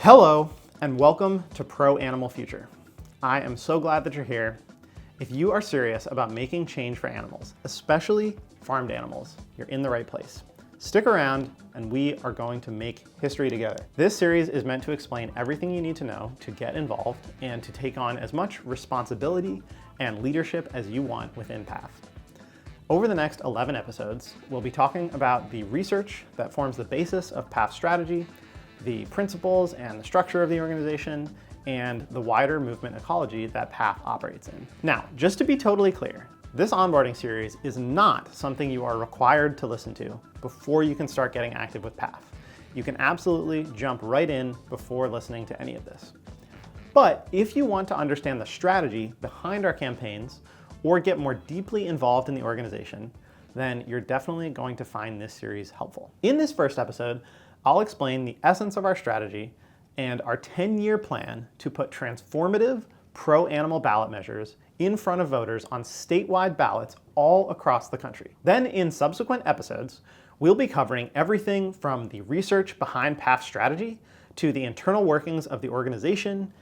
Hello, and welcome to Pro Animal Future. I am so glad that you're here. If you are serious about making change for animals, especially farmed animals, you're in the right place. Stick around, and we are going to make history together. This series is meant to explain everything you need to know to get involved and to take on as much responsibility and leadership as you want within PAF. Over the next 11 episodes, we'll be talking about the research that forms the basis of PAF strategy, the principles and the structure of the organization, and the wider movement ecology that PAF operates in. Now, just to be totally clear, this onboarding series is not something you are required to listen to before you can start getting active with PAF. You can absolutely jump right in before listening to any of this. But if you want to understand the strategy behind our campaigns or get more deeply involved in the organization, then you're definitely going to find this series helpful. In this first episode, I'll explain the essence of our strategy and our 10-year plan to put transformative pro-animal ballot measures in front of voters on statewide ballots all across the country. Then in subsequent episodes, we'll be covering everything from the research behind PAF strategy to the internal workings of the organization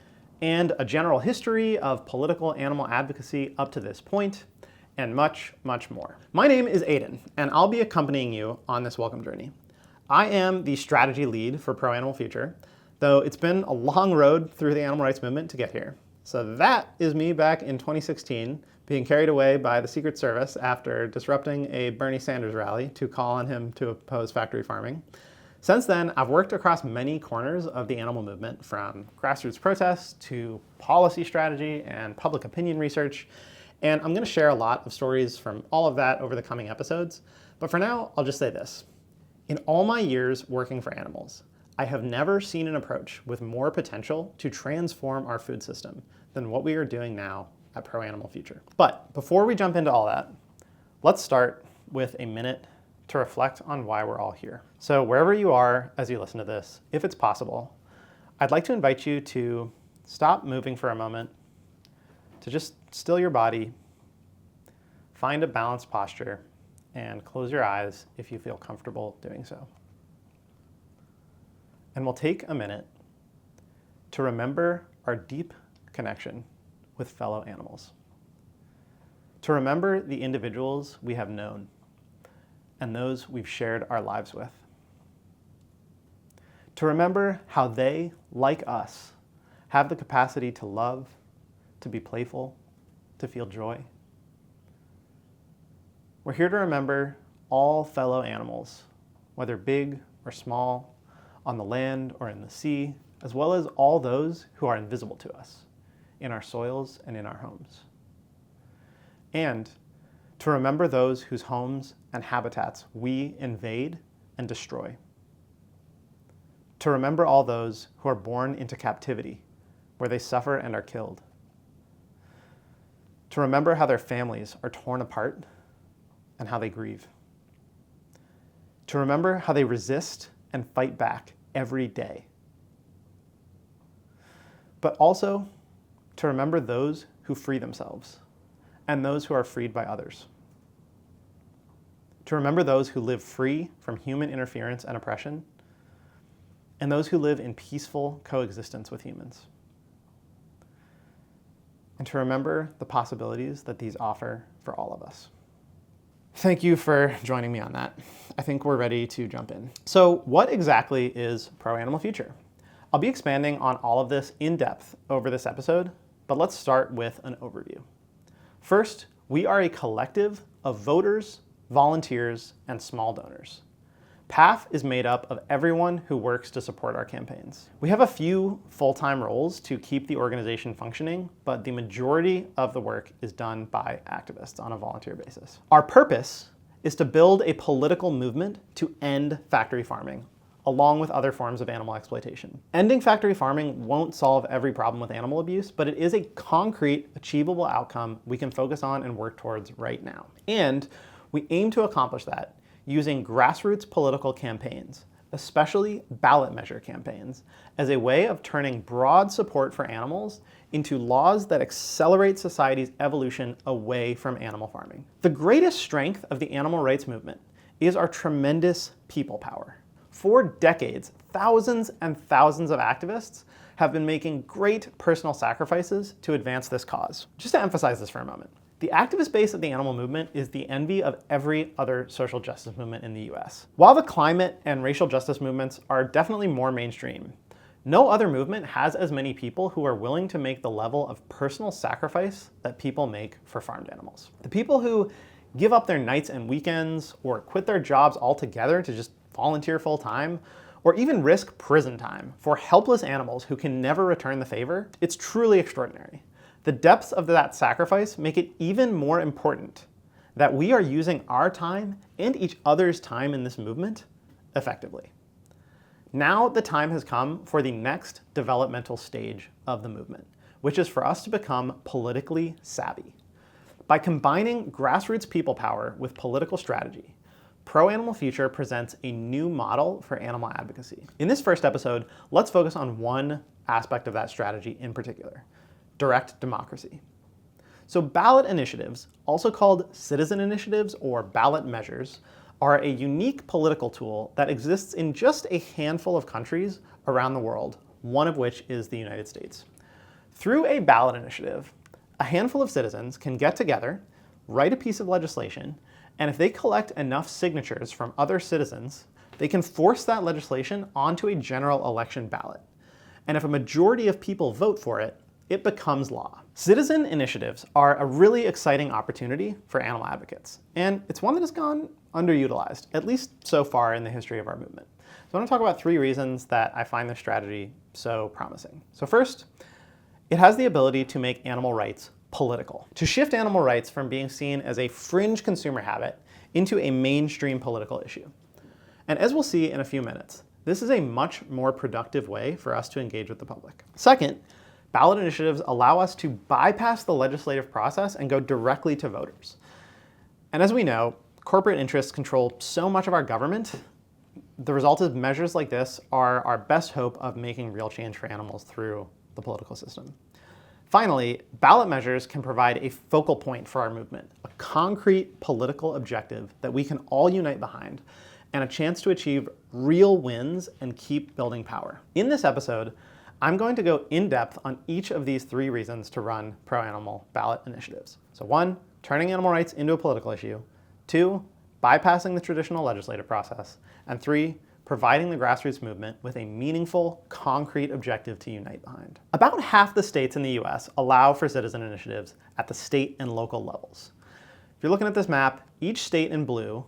and a general history of political animal advocacy up to this point, and much, much more. My name is Aiden, and I'll be accompanying you on this welcome journey. I am the strategy lead for Pro Animal Future, though it's been a long road through the animal rights movement to get here. So that is me back in 2016, being carried away by the Secret Service after disrupting a Bernie Sanders rally to call on him to oppose factory farming. Since then, I've worked across many corners of the animal movement, from grassroots protests to policy strategy and public opinion research, and I'm going to share a lot of stories from all of that over the coming episodes. But for now, I'll just say this. In all my years working for animals, I have never seen an approach with more potential to transform our food system than what we are doing now at Pro Animal Future. But before we jump into all that, let's start with a minute to reflect on why we're all here. So wherever you are as you listen to this, if it's possible, I'd like to invite you to stop moving for a moment, to just still your body, find a balanced posture, and close your eyes if you feel comfortable doing so. And we'll take a minute to remember our deep connection with fellow animals, to remember the individuals we have known and those we've shared our lives with, to remember how they, like us, have the capacity to love, to be playful, to feel joy. We're here to remember all fellow animals, whether big or small, on the land or in the sea, as well as all those who are invisible to us, in our soils and in our homes. And to remember those whose homes and habitats we invade and destroy. To remember all those who are born into captivity, where they suffer and are killed. To remember how their families are torn apart and how they grieve. To remember how they resist and fight back every day. But also to remember those who free themselves and those who are freed by others. To remember those who live free from human interference and oppression, and those who live in peaceful coexistence with humans. And to remember the possibilities that these offer for all of us. Thank you for joining me on that. I think we're ready to jump in. So what exactly is Pro Animal Future? I'll be expanding on all of this in depth over this episode, but let's start with an overview. First, we are a collective of voters, volunteers, and small donors. PAF is made up of everyone who works to support our campaigns. We have a few full-time roles to keep the organization functioning, but the majority of the work is done by activists on a volunteer basis. Our purpose is to build a political movement to end factory farming, along with other forms of animal exploitation. Ending factory farming won't solve every problem with animal abuse, but it is a concrete, achievable outcome we can focus on and work towards right now. And we aim to accomplish that using grassroots political campaigns, especially ballot measure campaigns, as a way of turning broad support for animals into laws that accelerate society's evolution away from animal farming. The greatest strength of the animal rights movement is our tremendous people power. For decades, thousands and thousands of activists have been making great personal sacrifices to advance this cause. Just to emphasize this for a moment, the activist base of the animal movement is the envy of every other social justice movement in the US. While the climate and racial justice movements are definitely more mainstream, no other movement has as many people who are willing to make the level of personal sacrifice that people make for farmed animals. The people who give up their nights and weekends or quit their jobs altogether to just volunteer full time, or even risk prison time for helpless animals who can never return the favor, it's truly extraordinary. The depths of that sacrifice make it even more important that we are using our time and each other's time in this movement effectively. Now the time has come for the next developmental stage of the movement, which is for us to become politically savvy. By combining grassroots people power with political strategy, Pro Animal Future presents a new model for animal advocacy. In this first episode, let's focus on one aspect of that strategy in particular: direct democracy. So ballot initiatives, also called citizen initiatives or ballot measures, are a unique political tool that exists in just a handful of countries around the world, one of which is the United States. Through a ballot initiative, a handful of citizens can get together, write a piece of legislation, and if they collect enough signatures from other citizens, they can force that legislation onto a general election ballot. And if a majority of people vote for it, it becomes law. Citizen initiatives are a really exciting opportunity for animal advocates, and it's one that has gone underutilized, at least so far in the history of our movement. So I want to talk about 3 reasons that I find this strategy so promising. So first, it has the ability to make animal rights political, to shift animal rights from being seen as a fringe consumer habit into a mainstream political issue. And as we'll see in a few minutes, this is a much more productive way for us to engage with the public. Second, ballot initiatives allow us to bypass the legislative process and go directly to voters. And as we know, corporate interests control so much of our government. The result of measures like this are our best hope of making real change for animals through the political system. Finally, ballot measures can provide a focal point for our movement, a concrete political objective that we can all unite behind, and a chance to achieve real wins and keep building power. In this episode, I'm going to go in depth on each of these 3 reasons to run pro-animal ballot initiatives. So 1, turning animal rights into a political issue. 2, bypassing the traditional legislative process. And 3, providing the grassroots movement with a meaningful, concrete objective to unite behind. About half the states in the US allow for citizen initiatives at the state and local levels. If you're looking at this map, each state in blue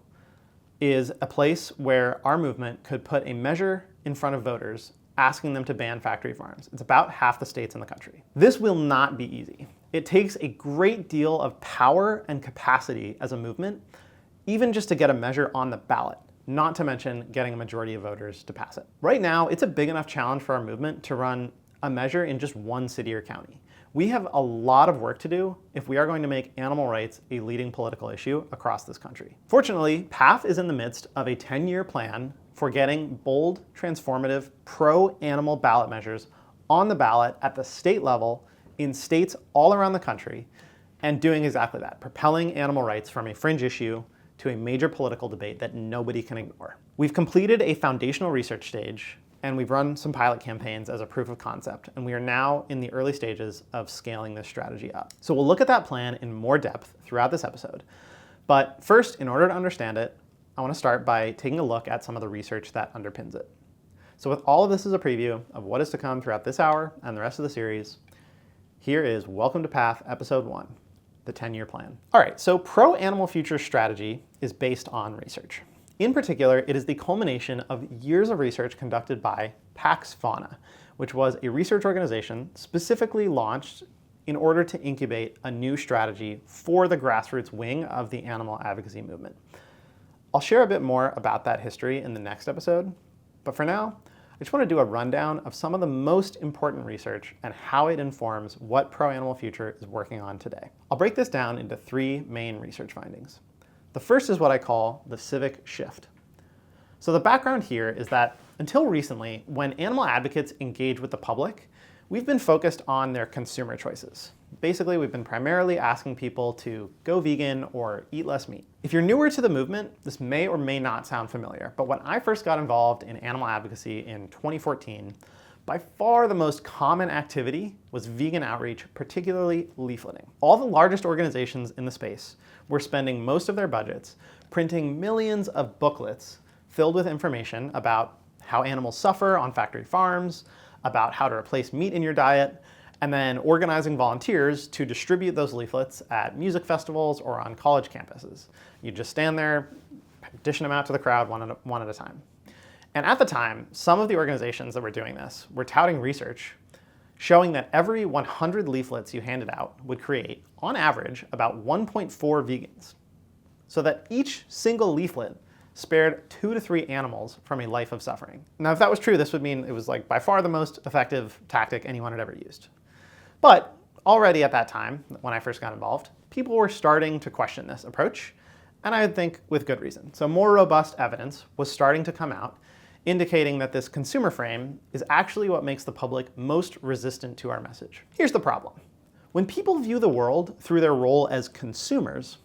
is a place where our movement could put a measure in front of voters asking them to ban factory farms. It's about half the states in the country. This will not be easy. It takes a great deal of power and capacity as a movement, even just to get a measure on the ballot, not to mention getting a majority of voters to pass it. Right now, it's a big enough challenge for our movement to run a measure in just one city or county. We have a lot of work to do if we are going to make animal rights a leading political issue across this country. Fortunately, PAF is in the midst of a 10-year plan for getting bold, transformative, pro-animal ballot measures on the ballot at the state level in states all around the country, and doing exactly that, propelling animal rights from a fringe issue to a major political debate that nobody can ignore. We've completed a foundational research stage, and we've run some pilot campaigns as a proof of concept, and we are now in the early stages of scaling this strategy up. So we'll look at that plan in more depth throughout this episode. But first, in order to understand it, I want to start by taking a look at some of the research that underpins it. So with all of this as a preview of what is to come throughout this hour and the rest of the series, here is Welcome to PAF, Episode 1, the 10-year plan. All right, so Pro-Animal Future strategy is based on research. In particular, it is the culmination of years of research conducted by Pax Fauna, which was a research organization specifically launched in order to incubate a new strategy for the grassroots wing of the animal advocacy movement. I'll share a bit more about that history in the next episode, but for now, I just want to do a rundown of some of the most important research and how it informs what Pro-Animal Future is working on today. I'll break this down into 3 main research findings. The first is what I call the civic shift. So the background here is that until recently, when animal advocates engage with the public, we've been focused on their consumer choices. Basically, we've been primarily asking people to go vegan or eat less meat. If you're newer to the movement, this may or may not sound familiar, but when I first got involved in animal advocacy in 2014, by far the most common activity was vegan outreach, particularly leafleting. All the largest organizations in the space were spending most of their budgets printing millions of booklets filled with information about how animals suffer on factory farms, about how to replace meat in your diet, and then organizing volunteers to distribute those leaflets at music festivals or on college campuses. You just stand there, dishing them out to the crowd one at a time. And at the time, some of the organizations that were doing this were touting research showing that every 100 leaflets you handed out would create, on average, about 1.4 vegans. So that each single leaflet spared 2 to 3 animals from a life of suffering. Now, if that was true, this would mean it was like by far the most effective tactic anyone had ever used. But already at that time, when I first got involved, people were starting to question this approach, and I would think with good reason. So more robust evidence was starting to come out, indicating that this consumer frame is actually what makes the public most resistant to our message. Here's the problem. When people view the world through their role as consumers,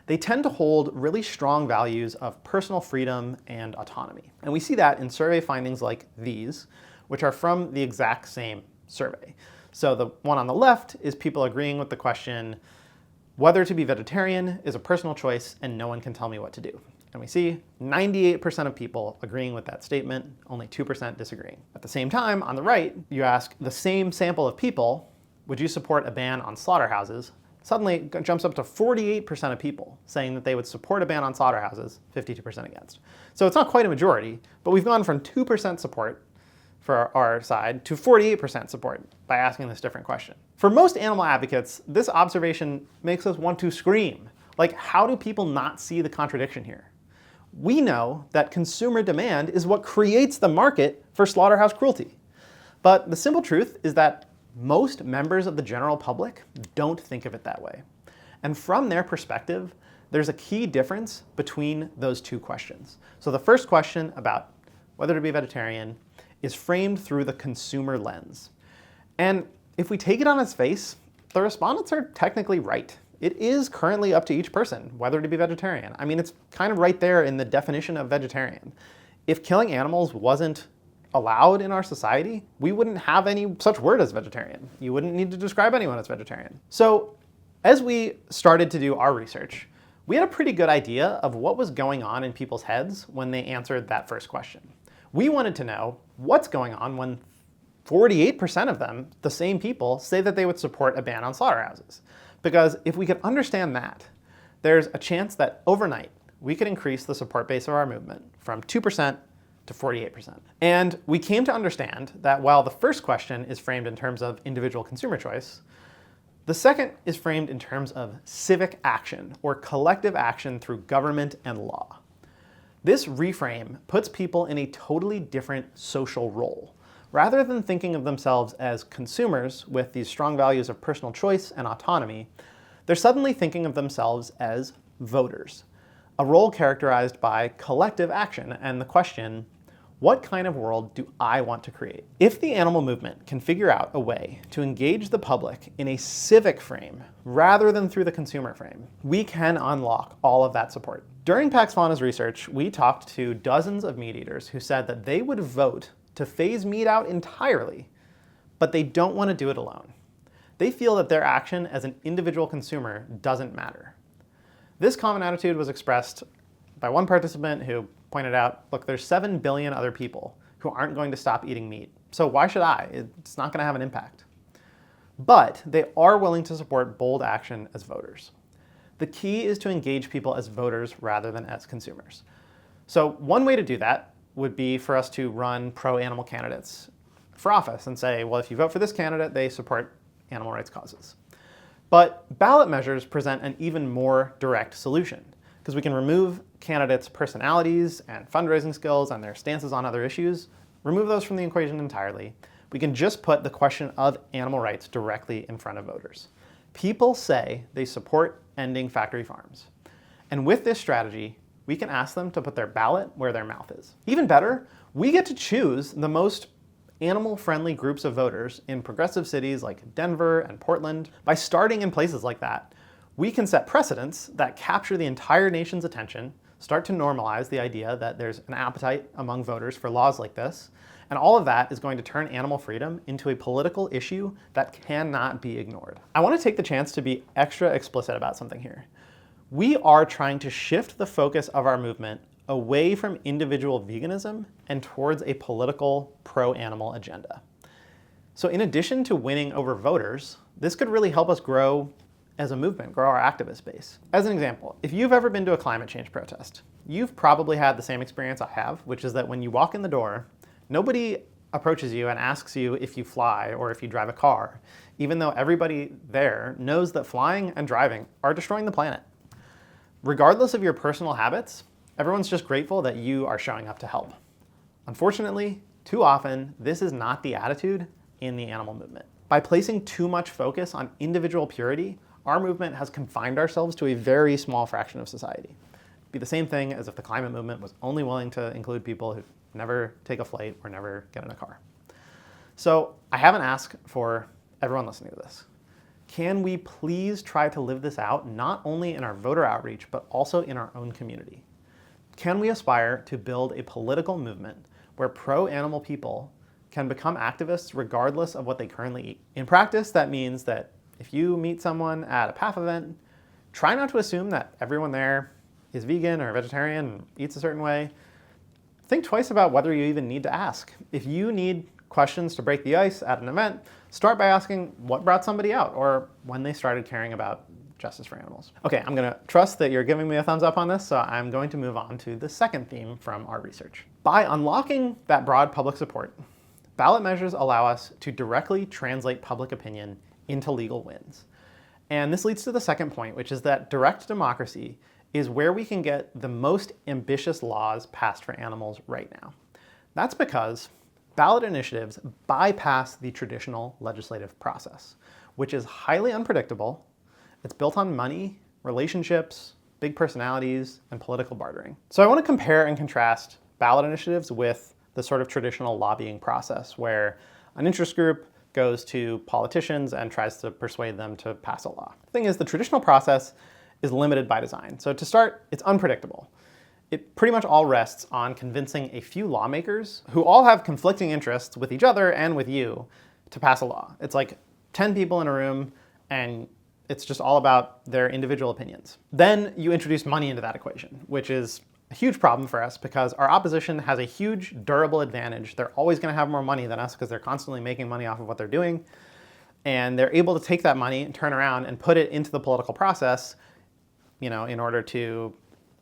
they tend to hold really strong values of personal freedom and autonomy. And we see that in survey findings like these, which are from the exact same survey. So the one on the left is people agreeing with the question, whether to be vegetarian is a personal choice and no one can tell me what to do. And we see 98% of people agreeing with that statement, only 2% disagreeing. At the same time, on the right, you ask the same sample of people, would you support a ban on slaughterhouses? Suddenly it jumps up to 48% of people saying that they would support a ban on slaughterhouses, 52% against. So it's not quite a majority, but we've gone from 2% support for our side to 48% support by asking this different question. For most animal advocates, this observation makes us want to scream. Like, how do people not see the contradiction here? We know that consumer demand is what creates the market for slaughterhouse cruelty. But the simple truth is that most members of the general public don't think of it that way. And from their perspective, there's a key difference between those two questions. So the first question about whether to be vegetarian is framed through the consumer lens. And if we take it on its face, the respondents are technically right. It is currently up to each person whether to be vegetarian. I mean, it's kind of right there in the definition of vegetarian. If killing animals wasn't allowed in our society, we wouldn't have any such word as vegetarian. You wouldn't need to describe anyone as vegetarian. So as we started to do our research, we had a pretty good idea of what was going on in people's heads when they answered that first question. We wanted to know what's going on when 48% of them, the same people, say that they would support a ban on slaughterhouses. Because if we could understand that, there's a chance that overnight we could increase the support base of our movement from 2% to 48%. And we came to understand that while the first question is framed in terms of individual consumer choice, the second is framed in terms of civic action or collective action through government and law. This reframe puts people in a totally different social role. Rather than thinking of themselves as consumers with these strong values of personal choice and autonomy, they're suddenly thinking of themselves as voters, a role characterized by collective action and the question, what kind of world do I want to create? If the animal movement can figure out a way to engage the public in a civic frame rather than through the consumer frame, we can unlock all of that support. During Pax Fauna's research, we talked to dozens of meat eaters who said that they would vote to phase meat out entirely, but they don't want to do it alone. They feel that their action as an individual consumer doesn't matter. This common attitude was expressed by one participant who pointed out, look, there's 7 billion other people who aren't going to stop eating meat, so why should I? It's not going to have an impact. But they are willing to support bold action as voters. The key is to engage people as voters rather than as consumers. So one way to do that would be for us to run pro-animal candidates for office and say, well, if you vote for this candidate, they support animal rights causes. But ballot measures present an even more direct solution, because we can remove candidates' personalities and fundraising skills and their stances on other issues, remove those from the equation entirely. We can just put the question of animal rights directly in front of voters. People say they support ending factory farms. And with this strategy, we can ask them to put their ballot where their mouth is. Even better, we get to choose the most animal-friendly groups of voters in progressive cities like Denver and Portland. By starting in places like that, we can set precedents that capture the entire nation's attention, start to normalize the idea that there's an appetite among voters for laws like this, and all of that is going to turn animal freedom into a political issue that cannot be ignored. I want to take the chance to be extra explicit about something here. We are trying to shift the focus of our movement away from individual veganism and towards a political pro-animal agenda. So in addition to winning over voters, this could really help us grow as a movement, grow our activist base. As an example, if you've ever been to a climate change protest, you've probably had the same experience I have, which is that when you walk in the door, nobody approaches you and asks you if you fly or if you drive a car, even though everybody there knows that flying and driving are destroying the planet. Regardless of your personal habits, everyone's just grateful that you are showing up to help. Unfortunately, too often, this is not the attitude in the animal movement. By placing too much focus on individual purity, our movement has confined ourselves to a very small fraction of society. It'd be the same thing as if the climate movement was only willing to include people who never take a flight or never get in a car. So I have an ask for everyone listening to this. Can we please try to live this out, not only in our voter outreach, but also in our own community? Can we aspire to build a political movement where pro-animal people can become activists regardless of what they currently eat? In practice, that means that if you meet someone at a PAF event, try not to assume that everyone there is vegan or vegetarian and eats a certain way. Think twice about whether you even need to ask. If you need questions to break the ice at an event, start by asking what brought somebody out or when they started caring about justice for animals. Okay, I'm gonna trust that you're giving me a thumbs up on this, so I'm going to move on to the second theme from our research. By unlocking that broad public support, ballot measures allow us to directly translate public opinion into legal wins. And this leads to the second point, which is that direct democracy is where we can get the most ambitious laws passed for animals right now. That's because ballot initiatives bypass the traditional legislative process, which is highly unpredictable. It's built on money, relationships, big personalities, and political bartering. So I want to compare and contrast ballot initiatives with the sort of traditional lobbying process where an interest group goes to politicians and tries to persuade them to pass a law. The thing is, the traditional process is limited by design. So to start, it's unpredictable. It pretty much all rests on convincing a few lawmakers who all have conflicting interests with each other and with you to pass a law. It's like 10 people in a room and it's just all about their individual opinions. Then you introduce money into that equation, which is a huge problem for us because our opposition has a huge durable advantage. They're always going to have more money than us because they're constantly making money off of what they're doing. And they're able to take that money and turn around and put it into the political process, in order to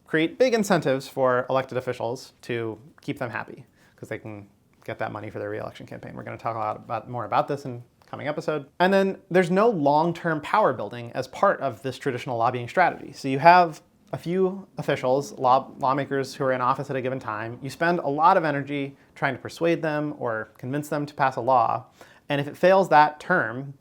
create big incentives for elected officials to keep them happy because they can get that money for their re-election campaign. We're going to talk a lot more about this in coming episode. And then there's no long-term power building as part of this traditional lobbying strategy. So you have a few officials, lawmakers who are in office at a given time. You spend a lot of energy trying to persuade them or convince them to pass a law. And if it fails that term,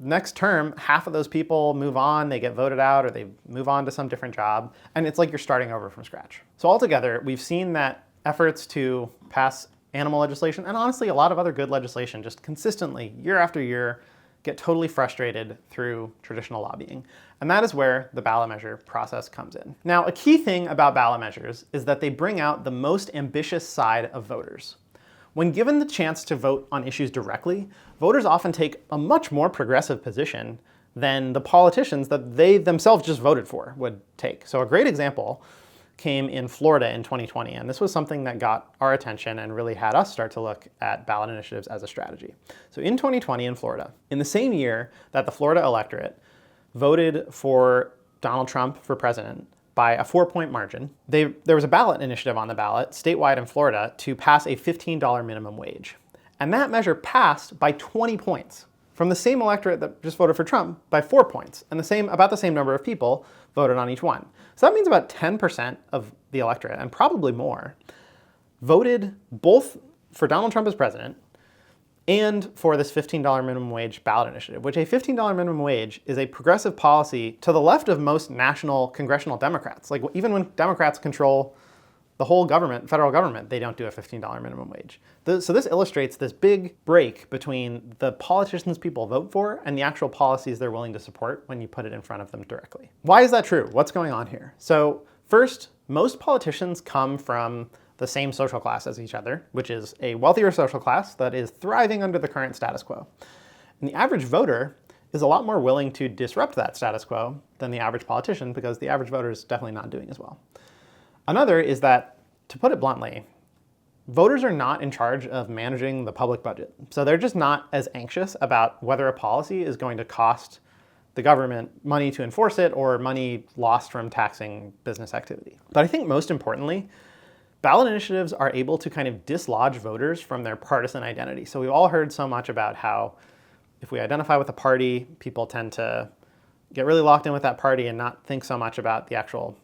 next term, half of those people move on, they get voted out, or they move on to some different job. And it's like you're starting over from scratch. So altogether, we've seen that efforts to pass animal legislation, and honestly a lot of other good legislation, just consistently, year after year, get totally frustrated through traditional lobbying. And that is where the ballot measure process comes in. Now, a key thing about ballot measures is that they bring out the most ambitious side of voters. When given the chance to vote on issues directly, voters often take a much more progressive position than the politicians that they themselves just voted for would take. So a great example came in Florida in 2020, and this was something that got our attention and really had us start to look at ballot initiatives as a strategy. So in 2020 in Florida, in the same year that the Florida electorate voted for Donald Trump for president by a 4-point margin, there was a ballot initiative on the ballot statewide in Florida to pass a $15 minimum wage. And that measure passed by 20 points from the same electorate that just voted for Trump by 4 points, and about the same number of people voted on each one. So that means about 10% of the electorate, and probably more, voted both for Donald Trump as president and for this $15 minimum wage ballot initiative, which a $15 minimum wage is a progressive policy to the left of most national congressional Democrats. Like even when Democrats control the whole government, federal government, they don't do a $15 minimum wage. So this illustrates this big break between the politicians people vote for and the actual policies they're willing to support when you put it in front of them directly. Why is that true? What's going on here? So first, most politicians come from the same social class as each other, which is a wealthier social class that is thriving under the current status quo. And the average voter is a lot more willing to disrupt that status quo than the average politician, because the average voter is definitely not doing as well. Another is that, to put it bluntly, voters are not in charge of managing the public budget. So they're just not as anxious about whether a policy is going to cost the government money to enforce it or money lost from taxing business activity. But I think most importantly, ballot initiatives are able to kind of dislodge voters from their partisan identity. So we've all heard so much about how if we identify with a party, people tend to get really locked in with that party and not think so much about the actual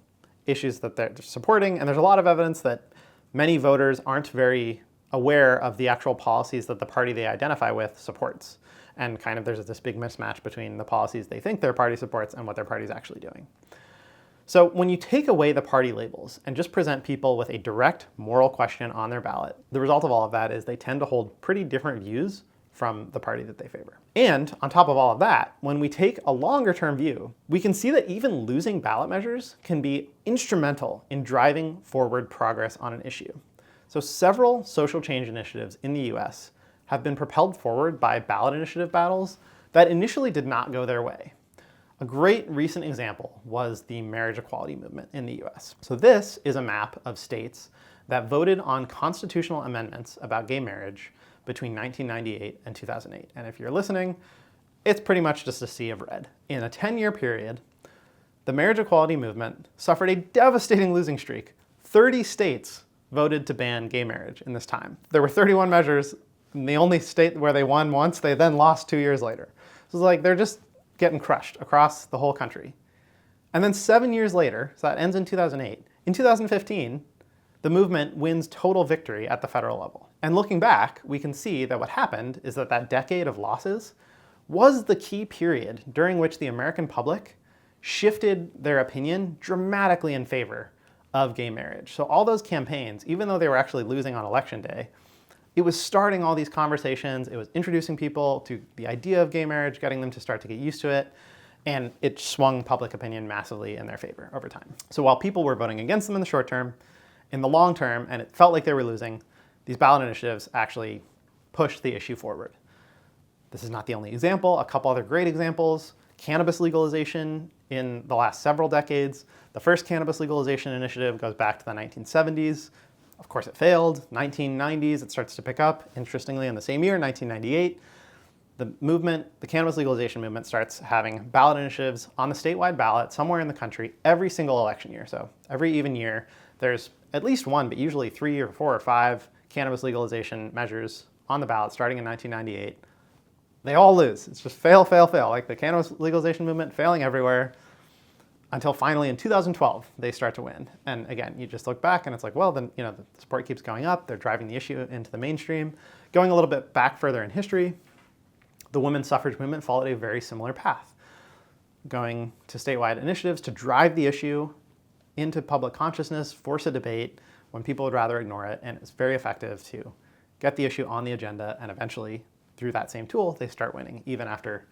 issues that they're supporting. And there's a lot of evidence that many voters aren't very aware of the actual policies that the party they identify with supports. And kind of there's this big mismatch between the policies they think their party supports and what their party is actually doing. So when you take away the party labels and just present people with a direct moral question on their ballot, the result of all of that is they tend to hold pretty different views from the party that they favor. And on top of all of that, when we take a longer term view, we can see that even losing ballot measures can be instrumental in driving forward progress on an issue. So several social change initiatives in the US have been propelled forward by ballot initiative battles that initially did not go their way. A great recent example was the marriage equality movement in the US. So this is a map of states that voted on constitutional amendments about gay marriage between 1998 and 2008. And if you're listening, it's pretty much just a sea of red. In a 10-year period, the marriage equality movement suffered a devastating losing streak. 30 states voted to ban gay marriage in this time. There were 31 measures, and the only state where they won once, they then lost 2 years later. So it's like they're just getting crushed across the whole country. And then 7 years later, so that ends in 2008, in 2015, the movement wins total victory at the federal level. And looking back, we can see that what happened is that that decade of losses was the key period during which the American public shifted their opinion dramatically in favor of gay marriage. So all those campaigns, even though they were actually losing on election day, it was starting all these conversations, it was introducing people to the idea of gay marriage, getting them to start to get used to it, and it swung public opinion massively in their favor over time. So while people were voting against them in the short term, in the long term, and it felt like they were losing, these ballot initiatives actually pushed the issue forward. This is not the only example. A couple other great examples: cannabis legalization in the last several decades. The first cannabis legalization initiative goes back to the 1970s. Of course, it failed. 1990s, it starts to pick up. Interestingly, in the same year, 1998, the cannabis legalization movement starts having ballot initiatives on the statewide ballot somewhere in the country every single election year. So every even year, there's at least one, but usually 3 or 4 or 5 cannabis legalization measures on the ballot starting in 1998. They all lose. It's just fail, fail, fail. Like the cannabis legalization movement failing everywhere, until finally in 2012, they start to win. And again, you just look back and it's like, well, then, the support keeps going up. They're driving the issue into the mainstream. Going a little bit back further in history, the women's suffrage movement followed a very similar path, going to statewide initiatives to drive the issue into public consciousness, force a debate when people would rather ignore it. And it's very effective to get the issue on the agenda, and eventually, through that same tool, they start winning, even after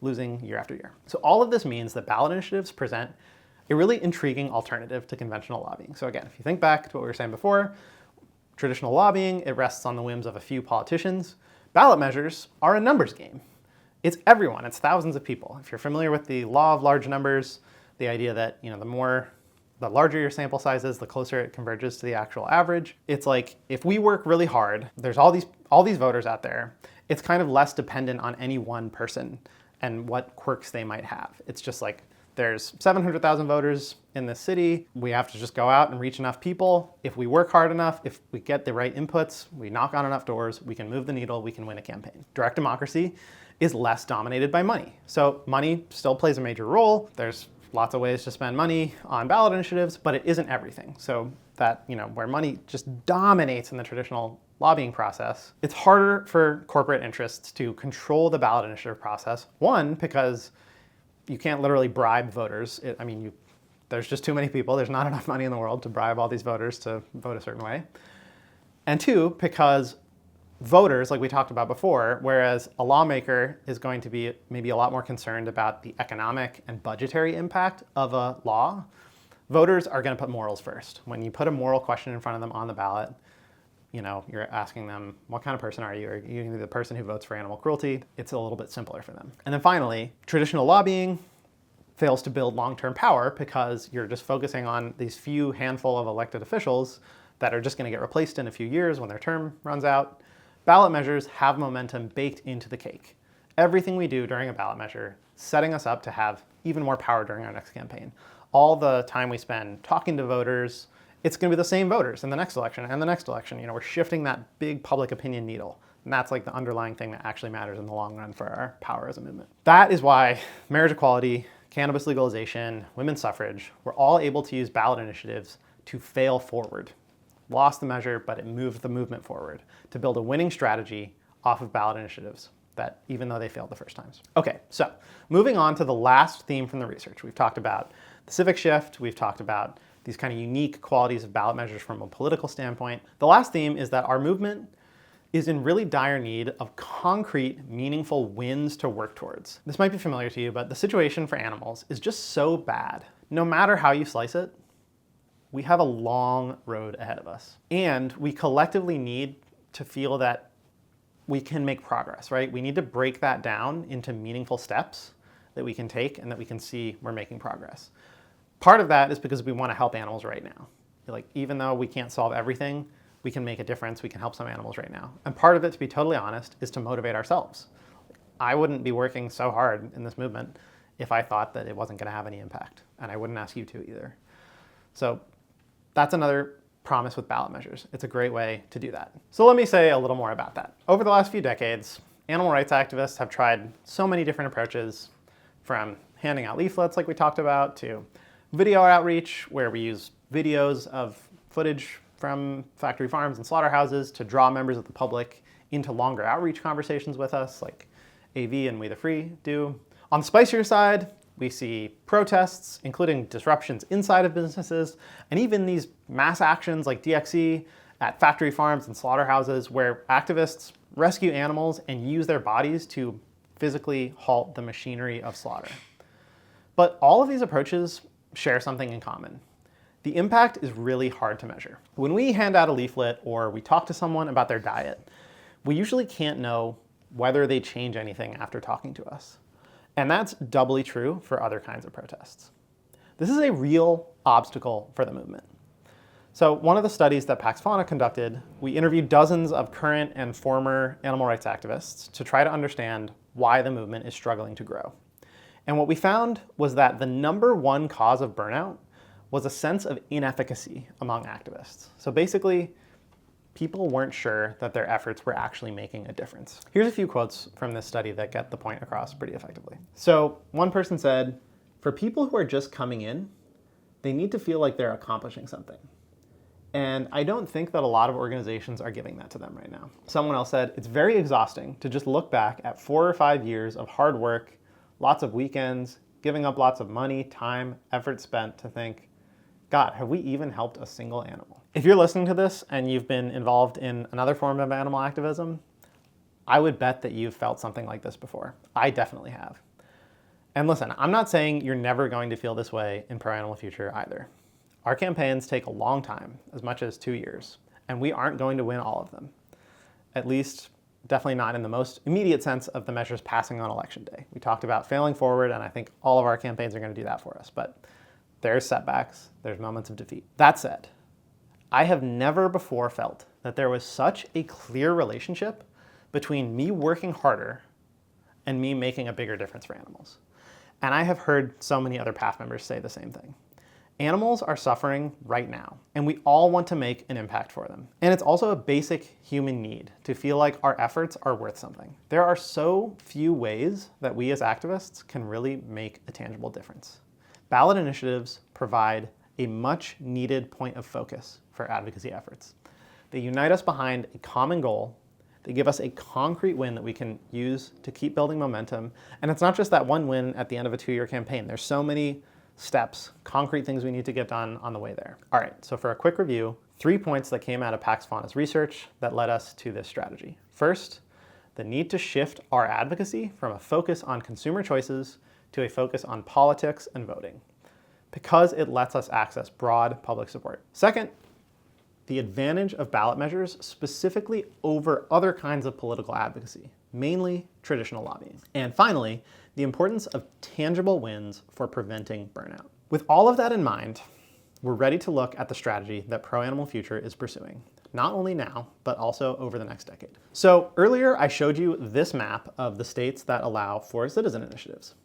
losing year after year. So all of this means that ballot initiatives present a really intriguing alternative to conventional lobbying. So again, if you think back to what we were saying before, traditional lobbying, it rests on the whims of a few politicians. Ballot measures are a numbers game. It's everyone, it's thousands of people. If you're familiar with the law of large numbers, the idea that the larger your sample size is, the closer it converges to the actual average. It's like, if we work really hard, there's all these voters out there, it's kind of less dependent on any one person and what quirks they might have. It's just like, there's 700,000 voters in this city. We have to just go out and reach enough people. If we work hard enough, if we get the right inputs, we knock on enough doors, we can move the needle, we can win a campaign. Direct democracy is less dominated by money. So money still plays a major role. There's lots of ways to spend money on ballot initiatives, but it isn't everything. So that, where money just dominates in the traditional lobbying process, it's harder for corporate interests to control the ballot initiative process. One, because you can't literally bribe voters. there's just too many people. There's not enough money in the world to bribe all these voters to vote a certain way. And two, because voters, like we talked about before, whereas a lawmaker is going to be maybe a lot more concerned about the economic and budgetary impact of a law, voters are going to put morals first. When you put a moral question in front of them on the ballot, you're asking them, what kind of person are you? Are you going to be the person who votes for animal cruelty? It's a little bit simpler for them. And then finally, traditional lobbying fails to build long-term power because you're just focusing on these few handful of elected officials that are just going to get replaced in a few years when their term runs out. Ballot measures have momentum baked into the cake. Everything we do during a ballot measure, setting us up to have even more power during our next campaign. All the time we spend talking to voters, it's going to be the same voters in the next election and the next election. We're shifting that big public opinion needle. And that's like the underlying thing that actually matters in the long run for our power as a movement. That is why marriage equality, cannabis legalization, women's suffrage, we're all able to use ballot initiatives to fail forward. Lost the measure, but it moved the movement forward to build a winning strategy off of ballot initiatives that even though they failed the first times. Okay, so moving on to the last theme from the research. We've talked about the civic shift. We've talked about these kind of unique qualities of ballot measures from a political standpoint. The last theme is that our movement is in really dire need of concrete, meaningful wins to work towards. This might be familiar to you, but the situation for animals is just so bad. No matter how you slice it, we have a long road ahead of us. And we collectively need to feel that we can make progress, right? We need to break that down into meaningful steps that we can take and that we can see we're making progress. Part of that is because we want to help animals right now. Like, even though we can't solve everything, we can make a difference, we can help some animals right now. And part of it, to be totally honest, is to motivate ourselves. I wouldn't be working so hard in this movement if I thought that it wasn't going to have any impact. And I wouldn't ask you to either. So that's another promise with ballot measures. It's a great way to do that. So let me say a little more about that. Over the last few decades, animal rights activists have tried so many different approaches, from handing out leaflets like we talked about, to video outreach, where we use videos of footage from factory farms and slaughterhouses to draw members of the public into longer outreach conversations with us, like AV and We the Free do. On the spicier side, we see protests, including disruptions inside of businesses, and even these mass actions like DXE at factory farms and slaughterhouses, where activists rescue animals and use their bodies to physically halt the machinery of slaughter. But all of these approaches share something in common. The impact is really hard to measure. When we hand out a leaflet or we talk to someone about their diet, we usually can't know whether they change anything after talking to us. And that's doubly true for other kinds of protests. This is a real obstacle for the movement. So one of the studies that Pax Fauna conducted, we interviewed dozens of current and former animal rights activists to try to understand why the movement is struggling to grow. And what we found was that the number one cause of burnout was a sense of inefficacy among activists. So basically, people weren't sure that their efforts were actually making a difference. Here's a few quotes from this study that get the point across pretty effectively. So one person said, "For people who are just coming in, they need to feel like they're accomplishing something. And I don't think that a lot of organizations are giving that to them right now." Someone else said, "It's very exhausting to just look back at 4 or 5 years of hard work, lots of weekends, giving up lots of money, time, effort spent to think, God, have we even helped a single animal?" If you're listening to this and you've been involved in another form of animal activism, I would bet that you've felt something like this before. I definitely have. And listen, I'm not saying you're never going to feel this way in Pro Animal Future either. Our campaigns take a long time, as much as 2 years, and we aren't going to win all of them. At least, definitely not in the most immediate sense of the measures passing on election day. We talked about failing forward, and I think all of our campaigns are going to do that for us, but there's setbacks, there's moments of defeat. That said, I have never before felt that there was such a clear relationship between me working harder and me making a bigger difference for animals. And I have heard so many other PAF members say the same thing. Animals are suffering right now, and we all want to make an impact for them. And it's also a basic human need to feel like our efforts are worth something. There are so few ways that we as activists can really make a tangible difference. Ballot initiatives provide a much needed point of focus for advocacy efforts. They unite us behind a common goal. They give us a concrete win that we can use to keep building momentum. And it's not just that one win at the end of a 2-year campaign. There's so many steps, concrete things we need to get done on the way there. All right, so for a quick review, 3 points that came out of Pax Fauna's research that led us to this strategy. First, the need to shift our advocacy from a focus on consumer choices to a focus on politics and voting, because it lets us access broad public support. Second, the advantage of ballot measures specifically over other kinds of political advocacy, mainly traditional lobbying. And finally, the importance of tangible wins for preventing burnout. With all of that in mind, we're ready to look at the strategy that Pro Animal Future is pursuing, not only now, but also over the next decade. So earlier I showed you this map of the states that allow for citizen initiatives.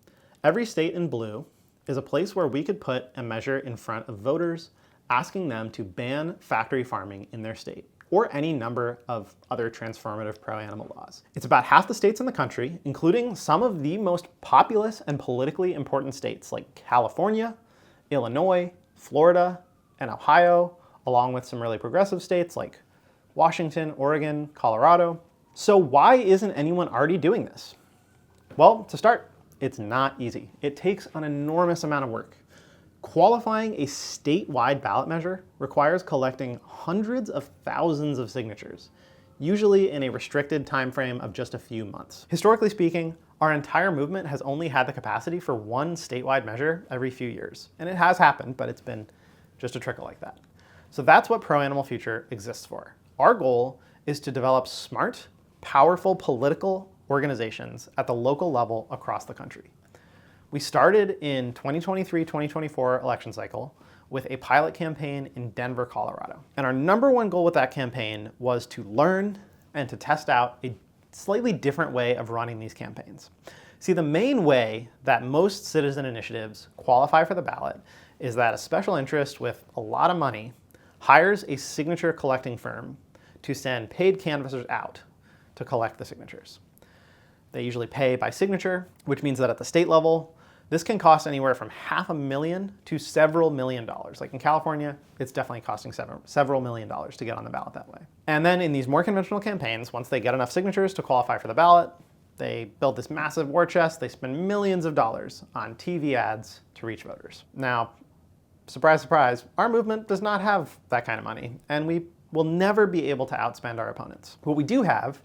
Every state in blue is a place where we could put a measure in front of voters asking them to ban factory farming in their state, or any number of other transformative pro-animal laws. It's about half the states in the country, including some of the most populous and politically important states like California, Illinois, Florida, and Ohio, along with some really progressive states like Washington, Oregon, Colorado. So why isn't anyone already doing this? Well, to start, it's not easy. It takes an enormous amount of work. Qualifying a statewide ballot measure requires collecting hundreds of thousands of signatures, usually in a restricted time frame of just a few months. Historically speaking, our entire movement has only had the capacity for one statewide measure every few years. And it has happened, but it's been just a trickle like that. So that's what Pro Animal Future exists for. Our goal is to develop smart, powerful political organizations at the local level across the country. We started in 2023-2024 election cycle with a pilot campaign in Denver, Colorado. And our #1 goal with that campaign was to learn and to test out a slightly different way of running these campaigns. See, the main way that most citizen initiatives qualify for the ballot is that a special interest with a lot of money hires a signature collecting firm to send paid canvassers out to collect the signatures. They usually pay by signature, which means that at the state level, this can cost anywhere from $500,000 to several million dollars. Like in California, it's definitely costing several million dollars to get on the ballot that way. And then in these more conventional campaigns, once they get enough signatures to qualify for the ballot, they build this massive war chest. They spend millions of dollars on TV ads to reach voters. Now, surprise, surprise, our movement does not have that kind of money, and we will never be able to outspend our opponents. What we do have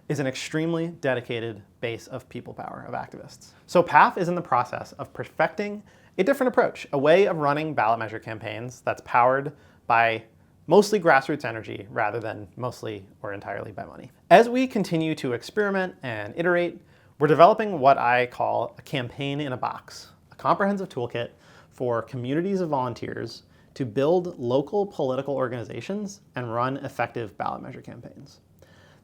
is an extremely dedicated base of people power, of activists. So PAF is in the process of perfecting a different approach, a way of running ballot measure campaigns that's powered by mostly grassroots energy rather than mostly or entirely by money. As we continue to experiment and iterate, we're developing what I call a campaign in a box, a comprehensive toolkit for communities of volunteers to build local political organizations and run effective ballot measure campaigns.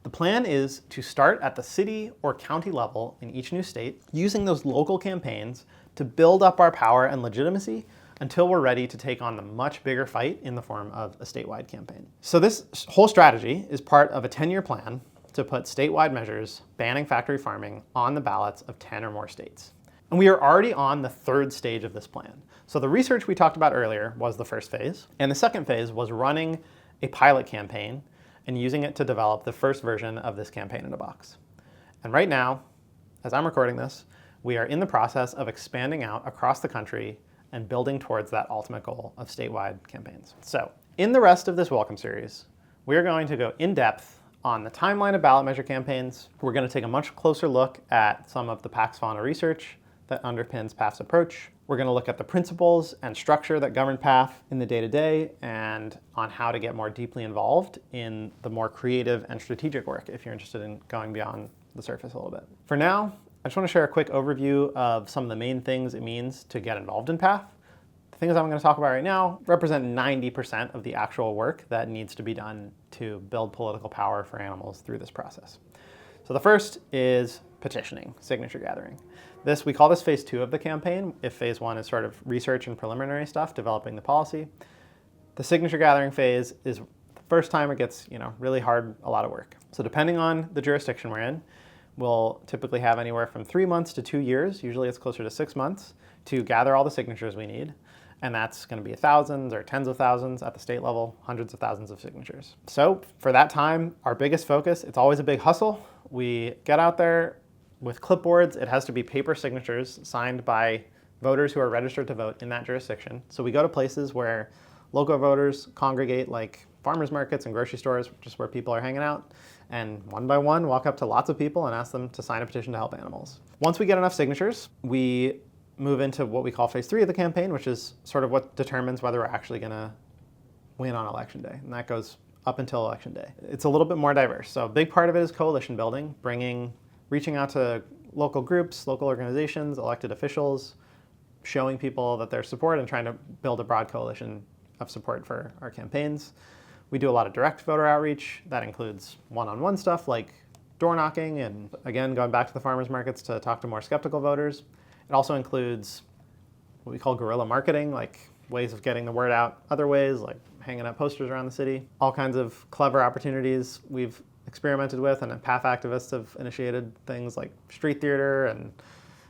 The plan is to start at the city or county level in each new state, using those local campaigns to build up our power and legitimacy until we're ready to take on the much bigger fight in the form of a statewide campaign. So this whole strategy is part of a 10-year plan to put statewide measures banning factory farming on the ballots of 10 or more states. And we are already on the 3rd stage of this plan. So the research we talked about earlier was the first phase, and the second phase was running a pilot campaign and using it to develop the first version of this campaign in a box. And right now, as I'm recording this, we are in the process of expanding out across the country and building towards that ultimate goal of statewide campaigns. So in the rest of this Welcome series, we are going to go in depth on the timeline of ballot measure campaigns. We're going to take a much closer look at some of the Pax Fauna research that underpins PAF's approach. We're going to look at the principles and structure that govern PAF in the day-to-day and on how to get more deeply involved in the more creative and strategic work if you're interested in going beyond the surface a little bit. For now, I just want to share a quick overview of some of the main things it means to get involved in PAF. The things I'm going to talk about right now represent 90% of the actual work that needs to be done to build political power for animals through this process. So the first is petitioning, signature gathering. We call this phase 2 of the campaign. If phase 1 is sort of research and preliminary stuff, developing the policy. The signature gathering phase is the first time it gets, really hard, a lot of work. So depending on the jurisdiction we're in, we'll typically have anywhere from 3 months to 2 years. Usually it's closer to 6 months to gather all the signatures we need. And that's going to be thousands or tens of thousands at the state level, hundreds of thousands of signatures. So for that time, our biggest focus, it's always a big hustle. We get out there with clipboards. It has to be paper signatures signed by voters who are registered to vote in that jurisdiction. So we go to places where local voters congregate, like farmers markets and grocery stores, just where people are hanging out, and one by one walk up to lots of people and ask them to sign a petition to help animals. Once we get enough signatures, we move into what we call phase 3 of the campaign, which is sort of what determines whether we're actually going to win on election day. And that goes up until election day. It's a little bit more diverse. So a big part of it is coalition building, reaching out to local groups, local organizations, elected officials, showing people that there's support and trying to build a broad coalition of support for our campaigns. We do a lot of direct voter outreach. That includes one-on-one stuff like door knocking and, again, going back to the farmers markets to talk to more skeptical voters. It also includes what we call guerrilla marketing, like ways of getting the word out other ways, like hanging up posters around the city. All kinds of clever opportunities we've experimented with, and PAF activists have initiated things like street theater. And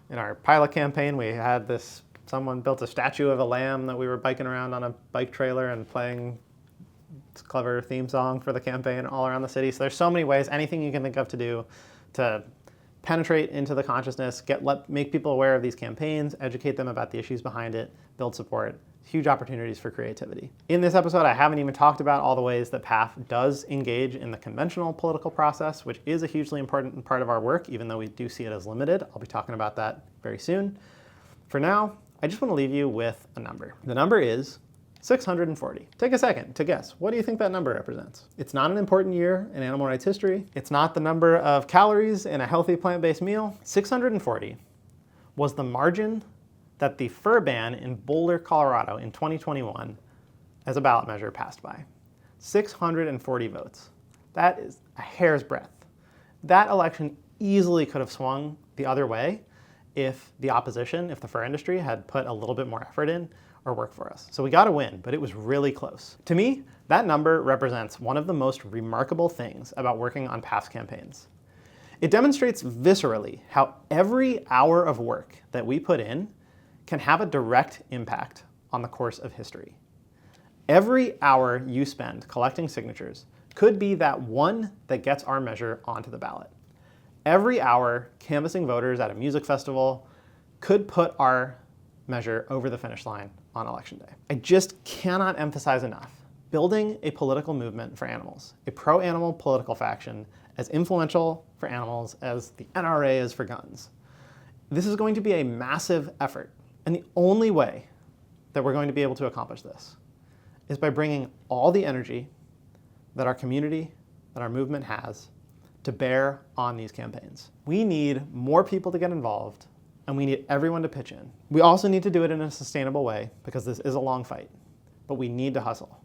in our pilot campaign, we had someone built a statue of a lamb that we were biking around on a bike trailer and playing this clever theme song for the campaign all around the city. So there's so many ways, anything you can think of to do to penetrate into the consciousness, make people aware of these campaigns, educate them about the issues behind it, build support. Huge opportunities for creativity. In this episode, I haven't even talked about all the ways that PAF does engage in the conventional political process, which is a hugely important part of our work, even though we do see it as limited. I'll be talking about that very soon. For now, I just want to leave you with a number. The number is 640. Take a second to guess. What do you think that number represents? It's not an important year in animal rights history. It's not the number of calories in a healthy plant-based meal. 640 was the margin that the fur ban in Boulder, Colorado in 2021 as a ballot measure passed by. 640 votes. That is a hair's breadth. That election easily could have swung the other way if the opposition, if the fur industry had put a little bit more effort in or work for us. So we got to win, but it was really close. To me, that number represents one of the most remarkable things about working on PAF's campaigns. It demonstrates viscerally how every hour of work that we put in can have a direct impact on the course of history. Every hour you spend collecting signatures could be that one that gets our measure onto the ballot. Every hour canvassing voters at a music festival could put our measure over the finish line on election day. I just cannot emphasize enough, building a political movement for animals, a pro-animal political faction as influential for animals as the NRA is for guns. This is going to be a massive effort. And the only way that we're going to be able to accomplish this is by bringing all the energy that our community, that our movement has, to bear on these campaigns. We need more people to get involved, and we need everyone to pitch in. We also need to do it in a sustainable way, because this is a long fight, but we need to hustle.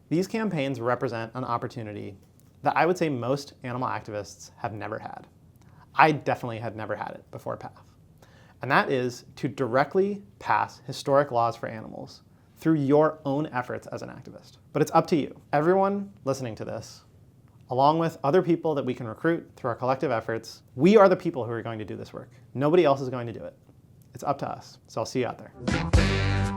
These campaigns represent an opportunity that I would say most animal activists have never had. I definitely had never had it before PAF. And that is to directly pass historic laws for animals through your own efforts as an activist. But it's up to you. Everyone listening to this, along with other people that we can recruit through our collective efforts, we are the people who are going to do this work. Nobody else is going to do it. It's up to us. So I'll see you out there.